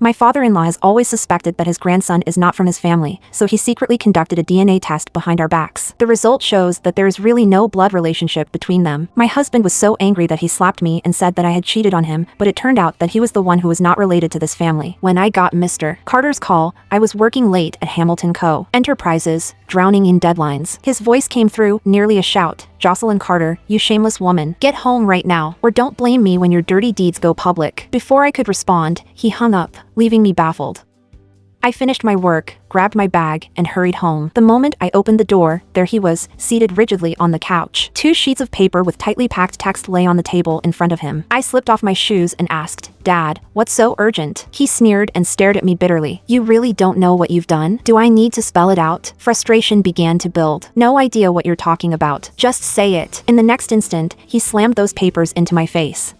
My father-in-law has always suspected that his grandson is not from his family, so he secretly conducted a DNA test behind our backs. The result shows that there is really no blood relationship between them. My husband was so angry that he slapped me and said that I had cheated on him, but it turned out that he was the one who was not related to this family. When I got Mr. Carter's call, I was working late at Hamilton Co. Enterprises, drowning in deadlines. His voice came through, nearly a shout. Jocelyn Carter, you shameless woman, get home right now, or don't blame me when your dirty deeds go public. Before I could respond, he hung up, leaving me baffled. I finished my work, grabbed my bag, and hurried home. The moment I opened the door, there he was, seated rigidly on the couch. 2 sheets of paper with tightly packed text lay on the table in front of him. I slipped off my shoes and asked, "Dad, what's so urgent?" He sneered and stared at me bitterly. "You really don't know what you've done? Do I need to spell it out?" Frustration began to build. "No idea what you're talking about. Just say it." In the next instant, he slammed those papers into my face.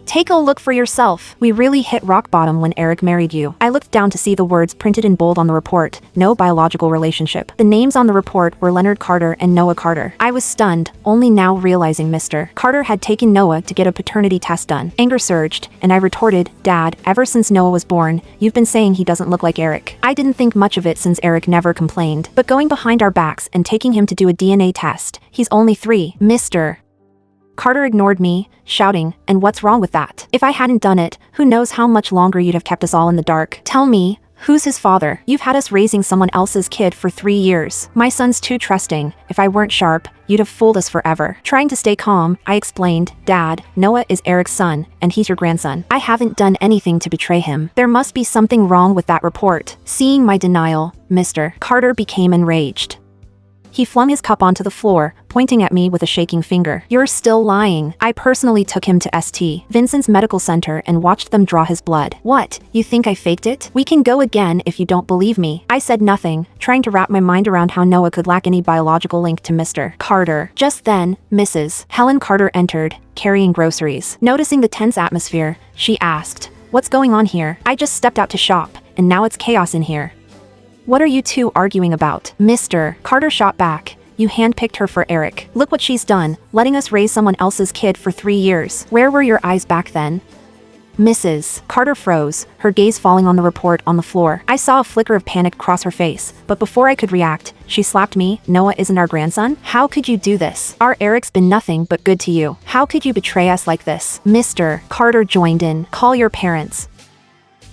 "Take a look for yourself. We really hit rock bottom when Eric married you." I looked down to see the words printed in bold on the report, "No biological relationship." The names on the report were Leonard Carter and Noah Carter. I was stunned, only now realizing Mr. Carter had taken Noah to get a paternity test done. Anger surged, and I retorted, "Dad, ever since Noah was born, you've been saying he doesn't look like Eric." I didn't think much of it since Eric never complained, but going behind our backs and taking him to do a DNA test, he's only 3. Mr. Carter ignored me, shouting, "And what's wrong with that? If I hadn't done it, who knows how much longer you'd have kept us all in the dark. Tell me, who's his father? You've had us raising someone else's kid for 3 years. My son's too trusting. If I weren't sharp, you'd have fooled us forever." Trying to stay calm, I explained, "Dad, Noah is Eric's son, and he's your grandson. I haven't done anything to betray him. There must be something wrong with that report." Seeing my denial, Mr. Carter became enraged. He flung his cup onto the floor, pointing at me with a shaking finger. "You're still lying." I personally took him to St. Vincent's Medical Center and watched them draw his blood. "What? You think I faked it? We can go again if you don't believe me." I said nothing, trying to wrap my mind around how Noah could lack any biological link to Mr. Carter. Just then, Mrs. Helen Carter entered, carrying groceries. Noticing the tense atmosphere, she asked, "What's going on here?" I just stepped out to shop, and now it's chaos in here. "What are you two arguing about?" Mr. Carter shot back. "You handpicked her for Eric. Look what she's done, letting us raise someone else's kid for 3 years. Where were your eyes back then?" Mrs. Carter froze, her gaze falling on the report on the floor. I saw a flicker of panic cross her face, but before I could react, she slapped me. "Noah isn't our grandson? How could you do this? Our Eric's been nothing but good to you. How could you betray us like this?" Mr. Carter joined in. "Call your parents.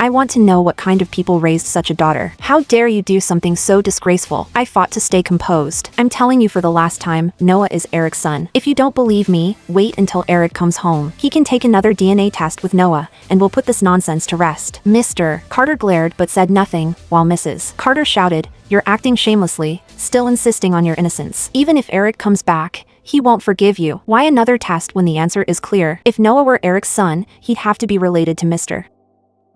I want to know what kind of people raised such a daughter. How dare you do something so disgraceful?" I fought to stay composed. "I'm telling you for the last time, Noah is Eric's son. If you don't believe me, wait until Eric comes home. He can take another DNA test with Noah, and we'll put this nonsense to rest." Mr. Carter glared but said nothing, while Mrs. Carter shouted, "You're acting shamelessly, still insisting on your innocence. Even if Eric comes back, he won't forgive you. Why another test when the answer is clear? If Noah were Eric's son, he'd have to be related to Mr.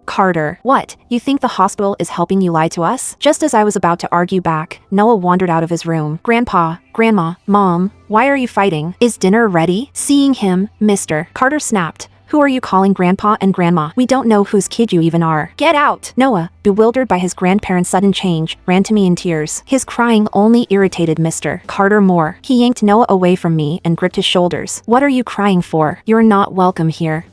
Carter. What? You think the hospital is helping you lie to us?" Just as I was about to argue back, Noah wandered out of his room. "Grandpa, Grandma, Mom, why are you fighting? Is dinner ready?" Seeing him, Mr. Carter snapped, "Who are you calling Grandpa and Grandma? We don't know whose kid you even are. Get out!" Noah, bewildered by his grandparents' sudden change, ran to me in tears. His crying only irritated Mr. Carter more. He yanked Noah away from me and gripped his shoulders. "What are you crying for? You're not welcome here.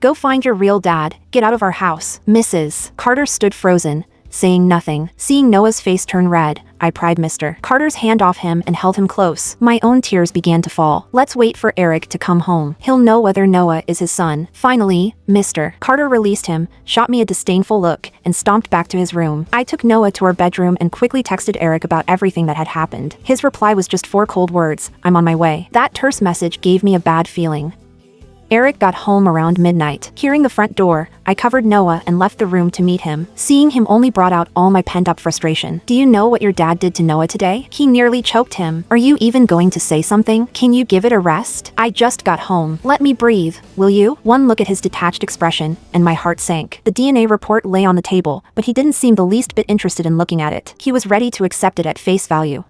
Go find your real dad. Get out of our house." Mrs. Carter stood frozen, saying nothing. Seeing Noah's face turn red, I pried Mr. Carter's hand off him and held him close. My own tears began to fall. "Let's wait for Eric to come home. He'll know whether Noah is his son." Finally, Mr. Carter released him, shot me a disdainful look, and stomped back to his room. I took Noah to our bedroom and quickly texted Eric about everything that had happened. His reply was just 4 cold words, "I'm on my way." That terse message gave me a bad feeling. Eric got home around midnight. Hearing the front door, I covered Noah and left the room to meet him. Seeing him only brought out all my pent-up frustration. "Do you know what your dad did to Noah today? He nearly choked him. Are you even going to say something? Can you give it a rest? I just got home. Let me breathe, will you?" One look at his detached expression, and my heart sank. The DNA report lay on the table, but he didn't seem the least bit interested in looking at it. He was ready to accept it at face value.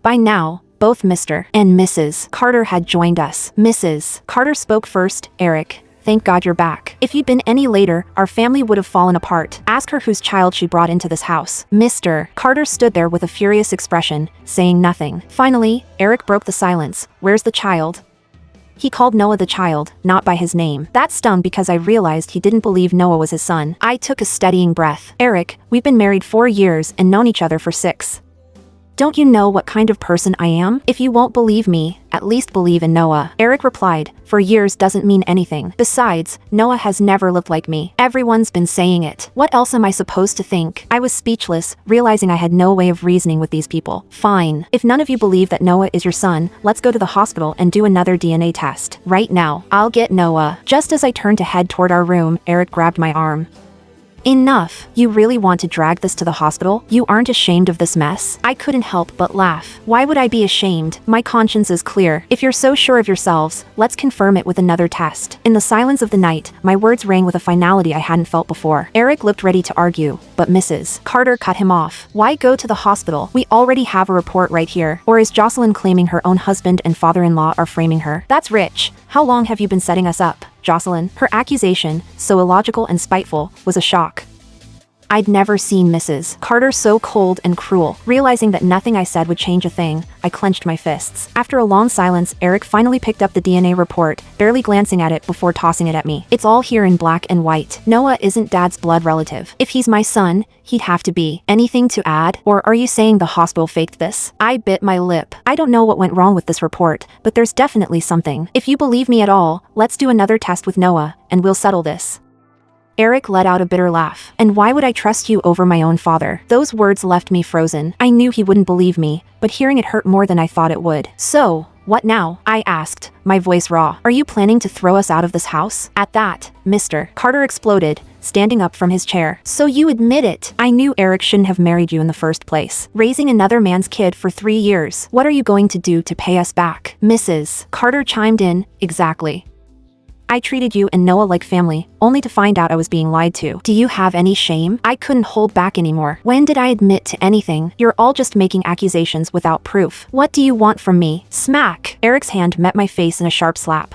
By now, both Mr. and Mrs. Carter had joined us. Mrs. Carter spoke first. "Eric, thank God you're back. If you'd been any later, our family would have fallen apart. Ask her whose child she brought into this house." Mr. Carter stood there with a furious expression, saying nothing. Finally, Eric broke the silence. "Where's the child?" He called Noah the child, not by his name. That stung because I realized he didn't believe Noah was his son. I took a steadying breath. Eric, we've been married 4 years and known each other for 6. Don't you know what kind of person I am? If you won't believe me, at least believe in Noah. Eric replied, for years doesn't mean anything. Besides, Noah has never looked like me. Everyone's been saying it. What else am I supposed to think? I was speechless, realizing I had no way of reasoning with these people. Fine. If none of you believe that Noah is your son, let's go to the hospital and do another DNA test. Right now. I'll get Noah. Just as I turned to head toward our room, Eric grabbed my arm. Enough. You really want to drag this to the hospital? You aren't ashamed of this mess? I couldn't help but laugh. Why would I be ashamed? My conscience is clear. If you're so sure of yourselves, let's confirm it with another test. In the silence of the night, my words rang with a finality I hadn't felt before. Eric looked ready to argue, but Mrs. Carter cut him off. Why go to the hospital? We already have a report right here. Or is Jocelyn claiming her own husband and father-in-law are framing her? That's rich. How long have you been setting us up, Jocelyn? Her accusation, so illogical and spiteful, was a shock. I'd never seen Mrs. Carter so cold and cruel. Realizing that nothing I said would change a thing, I clenched my fists. After a long silence, Eric finally picked up the DNA report, barely glancing at it before tossing it at me. It's all here in black and white. Noah isn't Dad's blood relative. If he's my son, he'd have to be. Anything to add? Or are you saying the hospital faked this? I bit my lip. I don't know what went wrong with this report, but there's definitely something. If you believe me at all, let's do another test with Noah, and we'll settle this. Eric let out a bitter laugh. And why would I trust you over my own father? Those words left me frozen. I knew he wouldn't believe me, but hearing it hurt more than I thought it would. So, what now? I asked, my voice raw. Are you planning to throw us out of this house? At that, Mr. Carter exploded, standing up from his chair. So you admit it? I knew Eric shouldn't have married you in the first place. Raising another man's kid for 3 years. What are you going to do to pay us back? Mrs. Carter chimed in, exactly. I treated you and Noah like family, only to find out I was being lied to. Do you have any shame? I couldn't hold back anymore. When did I admit to anything? You're all just making accusations without proof. What do you want from me? Smack! Eric's hand met my face in a sharp slap.